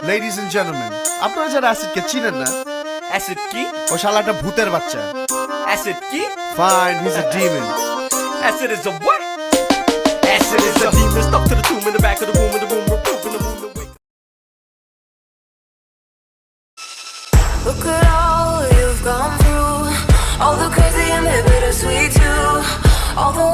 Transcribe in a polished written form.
Ladies and gentlemen, আপনারা যারা অ্যাসিডকে চিনেন না, অ্যাসিড কি? ও শালাটা ভূতের বাচ্চা। অ্যাসিড কি? Fine, he's a demon. Acid is a what? Acid is a demon stuck to the tomb in the back of the room, in the room, in the room. Look at all you've gone through, all the crazy and the bittersweet too, all the